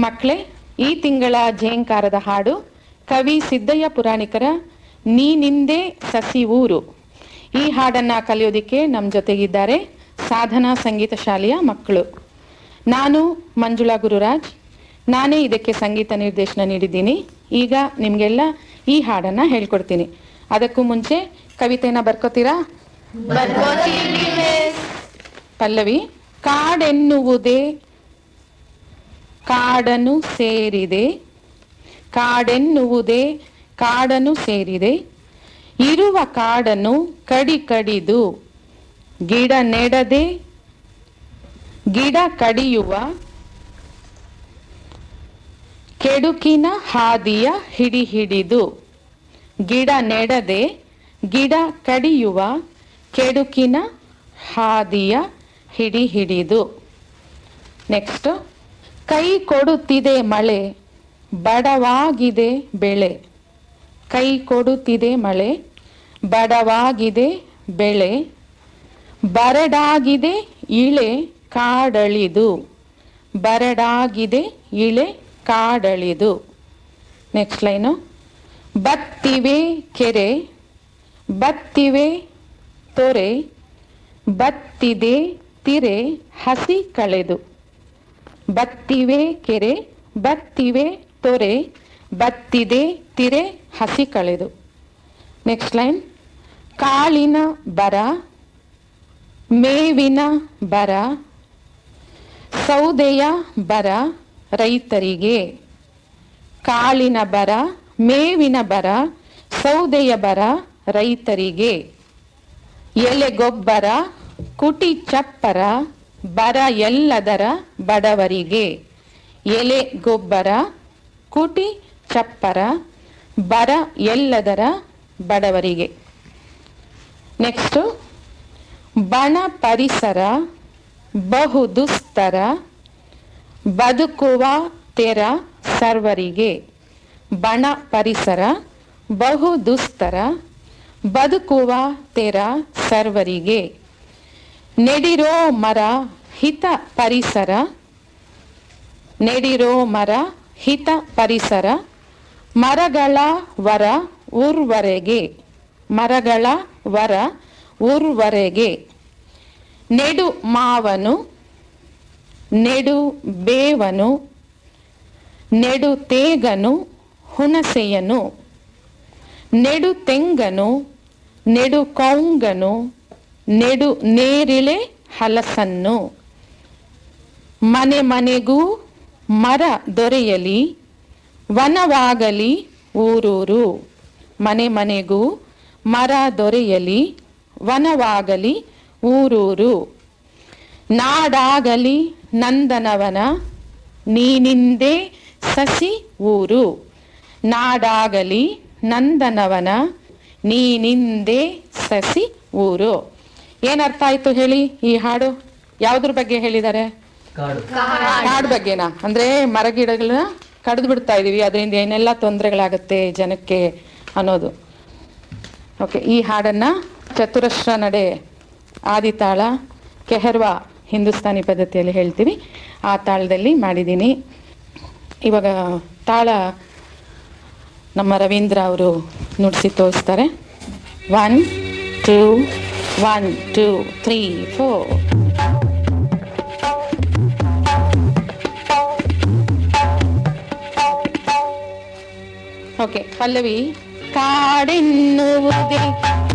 ಮಕ್ಕಳೇ, ಈ ತಿಂಗಳ ಝೇಂಕಾರದ ಹಾಡು ಕವಿ ಸಿದ್ದಯ್ಯ ಪುರಾಣಿಕರ ನೀನಿಂದೆ ಸಸಿ ಊರು. ಈ ಹಾಡನ್ನು ಕಲಿಯೋದಕ್ಕೆ ನಮ್ಮ ಜೊತೆಗಿದ್ದಾರೆ ಸಾಧನಾ ಸಂಗೀತ ಶಾಲೆಯ ಮಕ್ಕಳು. ನಾನು ಮಂಜುಳಾ ಗುರುರಾಜ್, ನಾನೇ ಇದಕ್ಕೆ ಸಂಗೀತ ನಿರ್ದೇಶನ ನೀಡಿದ್ದೀನಿ. ಈಗ ನಿಮಗೆಲ್ಲ ಈ ಹಾಡನ್ನು ಹೇಳ್ಕೊಡ್ತೀನಿ. ಅದಕ್ಕೂ ಮುಂಚೆ ಕವಿತೆನ ಬರ್ಕೋತೀರಾ? ಪಲ್ಲವಿ. ಕಾಡೆನ್ನುವುದೇ ಕಾಡನು ಸೇರಿದೆ, ಕಾಡೆನ್ನುವುದೇ ಕಾಡನು ಸೇರಿದೆ, ಇರುವ ಕಾಡನ್ನು ಕಡಿದು ಗಿಡ ನೆಡದೆ ಗಿಡ ಕಡಿಯುವ ಕೆಡುಕಿನ ಹಾದಿಯ ಹಿಡಿದು. ಗಿಡ ನೆಡದೆ ಗಿಡ ಕಡಿಯುವ ಕೆಡುಕಿನ ಹಾದಿಯ ಹಿಡಿದು. ನೆಕ್ಸ್ಟ್, ಕೈ ಕೊಡುತ್ತಿದೆ ಮಳೆ, ಬಡವಾಗಿದೆ ಬೆಳೆ. ಕೈ ಕೊಡುತ್ತಿದೆ ಮಳೆ, ಬಡವಾಗಿದೆ ಬೆಳೆ, ಬರಡಾಗಿದೆ ಇಳೆ ಕಾಡಳಿದು. ಬರಡಾಗಿದೆ ಇಳೆ ಕಾಡಳಿದು. ನೆಕ್ಸ್ಟ್ ಲೈನು, ಬತ್ತಿವೆ ಕೆರೆ, ಬತ್ತಿವೆ ತೊರೆ, ಬತ್ತಿದೆ ತಿರೆ ಹಸಿ ಕಳೆದು. ಬತ್ತಿವೆ ಕೆರೆ, ಬತ್ತಿವೆ ತೊರೆ, ಬತ್ತಿದೆ ತಿರೆ ಹಸಿ ಕಳೆದು. ನೆಕ್ಸ್ಟ್ ಲೈನ್, ಕಾಳಿನ ಬರ, ಮೇವಿನ ಬರ, ಸೌದೆಯ ಬರ ರೈತರಿಗೆ. ಕಾಳಿನ ಬರ, ಮೇವಿನ ಬರ, ಸೌದೆಯ ಬರ ರೈತರಿಗೆ. ಎಲೆ ಗೊಬ್ಬರ, ಕುಟಿ ಚಪ್ಪರ, ಬರ ಎಲ್ಲದರ ಬಡವರಿಗೆ. ಎಲೆ ಗೊಬ್ಬರ, ಕುಟಿ ಚಪ್ಪರ, ಬರ ಎಲ್ಲದರ ಬಡವರಿಗೆ. ನೆಕ್ಸ್ಟು, ಬಣ ಪರಿಸರ ಬಹು ದುಸ್ತರ, ಬದುಕುವ ತೆರ ಸರ್ವರಿಗೆ. ಬಣ ಪರಿಸರ ಬಹು ದುಸ್ತರ, ಬದುಕುವ ತೆರ ಸರ್ವರಿಗೆ. ನೆಡಿರೋ ಮರ ಹಿತ ಪರಿಸರ, ನೆಡಿರೋ ಮರ ಹಿತ ಪರಿಸರ, ಮರಗಳ ವರ ಊರ್ವರೆಗೆ. ಮರಗಳ ವರ ಊರ್ವರೆಗೆ. ನೆಡು ಮಾವನು, ನೆಡು ಬೇವನು, ನೆಡು ತೇಗನು ಹುಣಸೆಯನು, ನೆಡು ತೆಂಗನು, ನೆಡು ಕೌಂಗನು, ನೆಡು ನೇರಿಳೆ ಹಲಸನ್ನು. ಮನೆ ಮನೆಗೂ ಮರ ದೊರೆಯಲಿ, ವನವಾಗಲಿ ಊರೂರು. ಮನೆ ಮನೆಗೂ ಮರ ದೊರೆಯಲಿ, ವನವಾಗಲಿ ಊರೂರು. ನಾಡಾಗಲಿ ನಂದನವನ, ನೀನಿಂದೆ ಸಸಿ ಊರು. ನಾಡಾಗಲಿ ನಂದನವನ, ನೀನಿಂದೆ ಸಸಿ ಊರು. ಏನರ್ಥ ಆಯ್ತು ಹೇಳಿ ಈ ಹಾಡು? ಯಾವುದ್ರ ಬಗ್ಗೆ ಹೇಳಿದ್ದಾರೆ? ಕಾಡು ಬಗ್ಗೆನಾ? ಅಂದ್ರೆ ಮರಗಿಡಗಳನ್ನ ಕಡಿದು ಬಿಡ್ತಾ ಇದೀವಿ, ಅದರಿಂದ ಏನೆಲ್ಲ ತೊಂದರೆಗಳಾಗತ್ತೆ ಜನಕ್ಕೆ ಅನ್ನೋದು. ಓಕೆ, ಈ ಹಾಡನ್ನ ಚತುರಶ್ರ ನಡೆ ಆದಿತಾಳ ಕೆಹರ್ವಾ ಹಿಂದೂಸ್ತಾನಿ ಪದ್ಧತಿಯಲ್ಲಿ ಹೇಳ್ತೀವಿ, ಆ ತಾಳದಲ್ಲಿ ಮಾಡಿದ್ದೀನಿ. ಇವಾಗ ತಾಳ ನಮ್ಮ ರವೀಂದ್ರ ಅವರು ನುಡಿಸಿ ತೋರಿಸ್ತಾರೆ. 1 2 1 2 3 4. ಓಕೆ, ಪಲ್ಲವಿ. ಕಾಡೆನ್ನುವುದೇ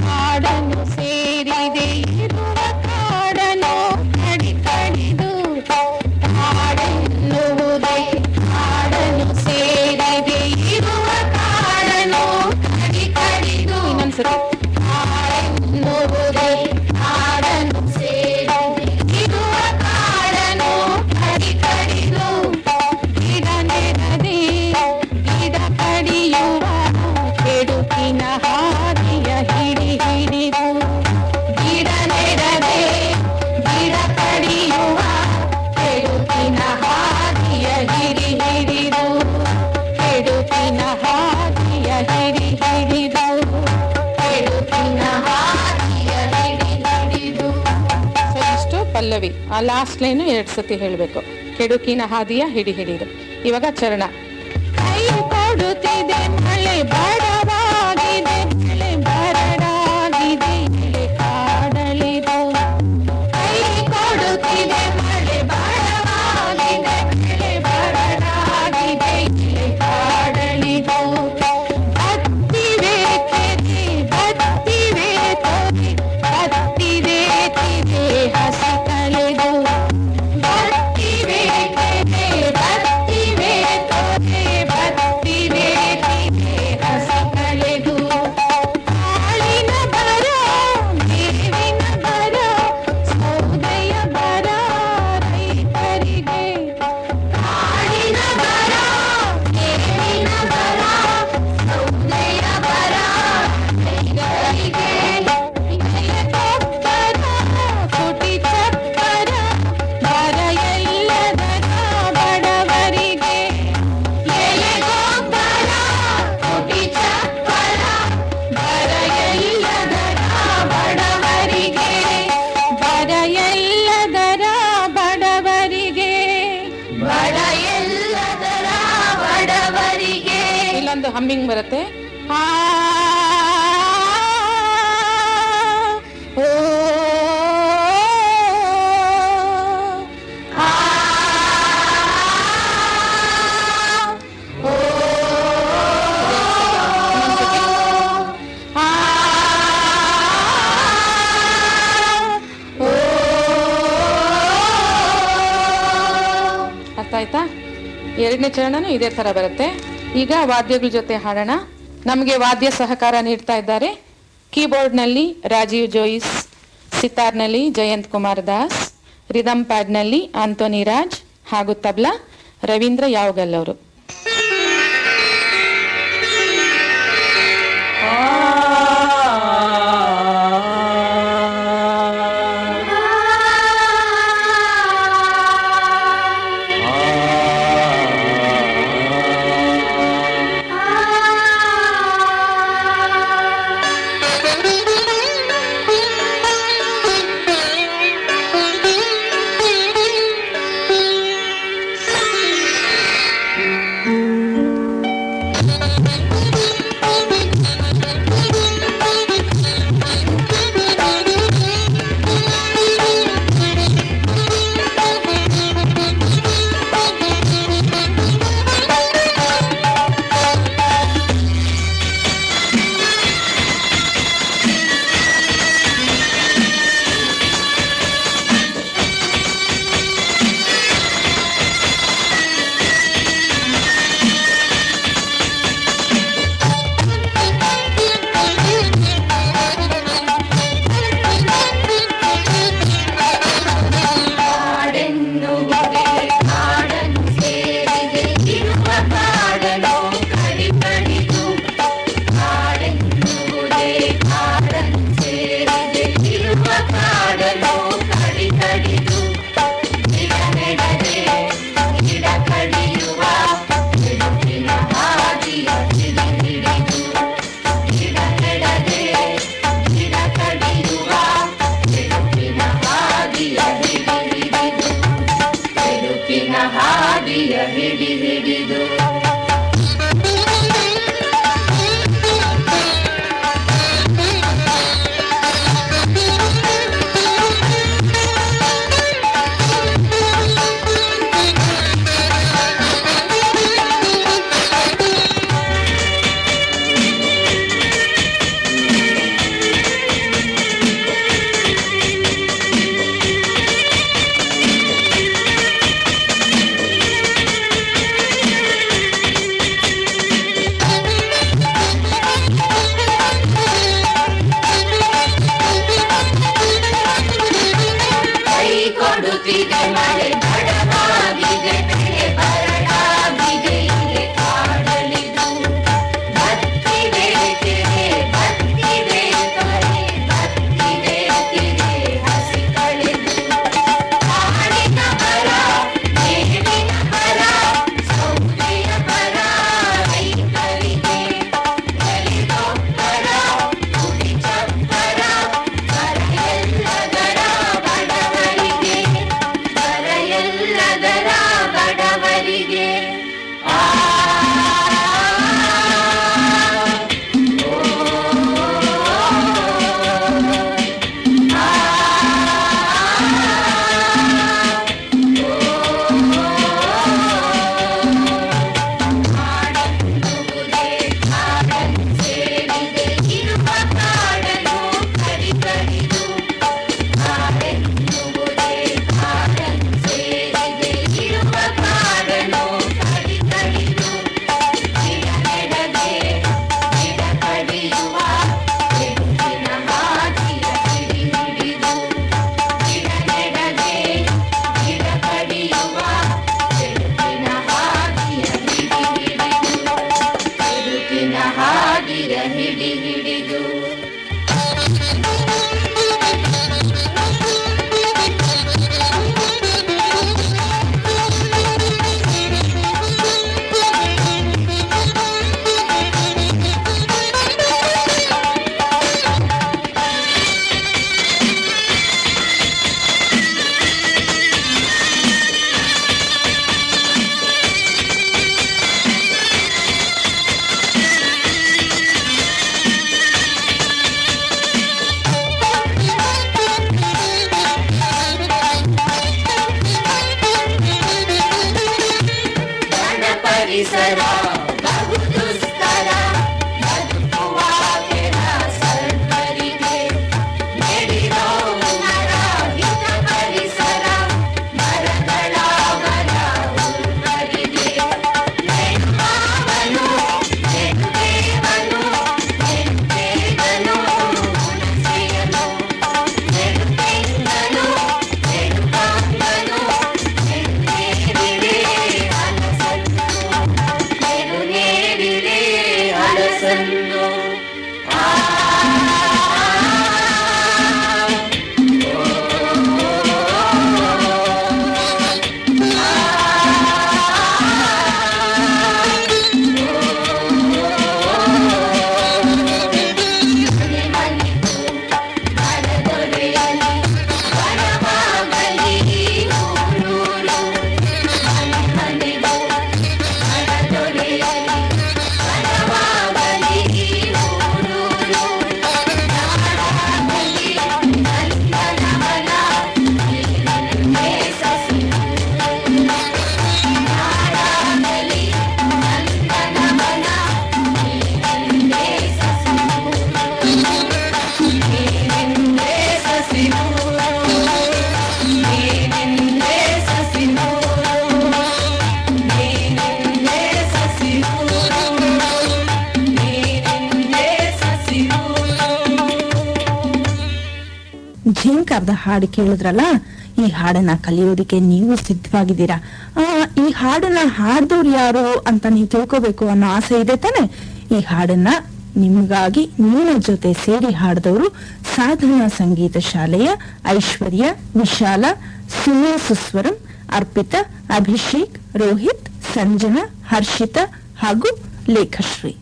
ಕಾಡನು ಸೇರಿದೆ, ಇರುವ ಕಾಡನು ಕಡಿದು. ಕಾಡೆನ್ನುವುದೇ ಕಾಡನು ಸೇರಿದೆ, ಇರುವ ಕಾಡನು ಕಡಿದು. ಇನ್ನೊಂದ್ಸತಿ. ಕಾಡೆನ್ನುವುದೇ ಕಾಡನು ಸೇರಿದೆ, ಇರುವ ಕಾಡನು ಕಡಿದು. ಗಿಡ ನೆಡದೆ ಗಿಡ ಕಡಿಯುವ ಕೆಡುಕಿನ ಹಾದಿಯ ಹಿಡಿದು. ಗಿಡ ನೆಡದೆ ಗಿಡ ಕಡಿಯುವ ಕೆಡುಕಿನ ಹಾದಿಯ ಹಿಡಿದು. ಕೆಡುಕಿನ ಹಾದಿಯ ಹಿಡಿದು. ಕೆಡುಕಿನ ಹಾದಿಯ ಹಿಡಿದು. ಪಲ್ಲವಿ. ಆ ಲಾಸ್ಟ್ ಲೈನು 2 ಸತಿ ಹೇಳಬೇಕು. ಕೆಡುಕಿನ ಹಾದಿಯ ಹಿಡಿದು. ಇವಾಗ ಚರಣ. ಕೈ ಕೊಡುತ್ತಿದೆ ಮಳೆ ಬಡವಾಗಿದೆ, ಮಳೆ ಬರಡಾಗಿದೆ, ಇಳೆ ಕಾಡಲಿದು. ಕೈ ಕೊಡುತ್ತಿದೆ ಮಳೆ ಬಡವಾಗಿದೆ, ಮಳೆ ಬರಡಾಗಿದೆ, ಇಳೆ ಕಾಡಲಿದು. ಬತ್ತಿವೆ ಕೆರೆ, ಬತ್ತಿವೆ ತೊರೆ, ಬತ್ತಿದೆ ತಿರೆ ಹಸಿ ಕಳೆದು. ಬತ್ತಿವೆ ಕೆರೆ, ಬತ್ತಿವೆ ತೊರೆ, ಬತ್ತಿವೆ ತಿರೆ ಹಸಿ ಕಳೆದು. ಕಾಳಿನ ಬರ, ಮೇವಿನ ಬರ, ಸೌದೆಯ ಬರ ರೈತರಿಗೆ. ಕಾಳಿನ ಬರ, ಮೇವಿನ ಬರ, ಸೌದೆಯ ಬರ ರೈತರಿಗೆ. ಎಲೆ ಗೊಬ್ಬರ, ಕುಟಿ ಚಪ್ಪರ, ಬರ ಎಲ್ಲದರ ಬಡವರಿಗೆ. ಎಲೆ ಗೊಬ್ಬರ, ಕುಟಿ ಚಪ್ಪರ, ಬರ ಎಲ್ಲದರ ಬಡವರಿಗೆ, ಬರ ಎಲ್ಲದರ ಬಡವರಿಗೆ, ಬಡ ಎಲ್ಲದರ ಬಡವರಿಗೆ. ಇಲ್ಲೊಂದು ಹಮ್ಮಿಂಗ್ ಬರುತ್ತೆ. ಆ ಓ ಆ ಓ ಆ ಓ. ಅರ್ಥ ಆಯ್ತಾ? ಎರಡನೇ ಚರಣನೂ ಇದೇ ತರ ಬರುತ್ತೆ. ಈಗ ವಾದ್ಯಗಳ ಜೊತೆ ಹಾಡೋಣ. ನಮಗೆ ವಾದ್ಯ ಸಹಕಾರ ನೀಡ್ತಾ ಇದ್ದಾರೆ ಕೀಬೋರ್ಡ್ನಲ್ಲಿ ರಾಜೀವ್ ಜೋಯಿಸ್, ಸಿತಾರ್ನಲ್ಲಿ ಜಯಂತ್ ಕುಮಾರ್ ದಾಸ್, ರಿದಮ್ ಪ್ಯಾಡ್ನಲ್ಲಿ ಆಂಟೋನಿ ರಾಜ್ ಹಾಗೂ ತಬ್ಲಾ ರವೀಂದ್ರ ಯಾವಗಲ್ ಅವರು. ಪರಿಸರ ಬಹು ದುಸ್ತರ ಬದುಕುವ ಕೆಲ ಸರ್ವರಿಗೆ ನೆಡಿರೋ ನರ ಹಿತ ಪರಿಸರ ಮರಗಳ ಮರ ಉರ್ವರಿಗೆ ನೆಡುವವನು ನೆಡುತ್ತೇವನು ನೆಡುತ್ತೇವನು ಉಳಿಸಿಯನು ನೆಡುತ್ತೆಂಗನು ನೆಡುಕಾಂಗನು ನೆಡುನೇರಿಳೆ ಹಲಸನ್ನು ಝೇಂಕಾರದ ಹಾಡು ಕೇಳಿದ್ರಲ್ಲ, ಈ ಹಾಡನ್ನ ಕಲಿಯೋದಿಕ್ಕೆ ನೀವು ಸಿದ್ಧವಾಗಿದ್ದೀರಾ? ಈ ಹಾಡನ್ನ ಹಾಡ್ದವ್ರು ಯಾರು ಅಂತ ನೀವು ತಿಳ್ಕೋಬೇಕು ಅನ್ನೋ ಆಸೆ ಇದೆ ತಾನೆ? ಈ ಹಾಡನ್ನ ನಿಮಗಾಗಿ ನಿಮ್ಮ ಜೊತೆ ಸೇರಿ ಹಾಡಿದವರು ಸಾಧನಾ ಸಂಗೀತ ಶಾಲೆಯ ಐಶ್ವರ್ಯ, ವಿಶಾಲ, ಸುಮಾ, ಸುಸ್ವರಂ, ಅರ್ಪಿತಾ, ಅಭಿಷೇಕ್, ರೋಹಿತ್, ಸಂಜನಾ, ಹರ್ಷಿತಾ ಹಾಗೂ ಲೇಖಶ್ರೀ.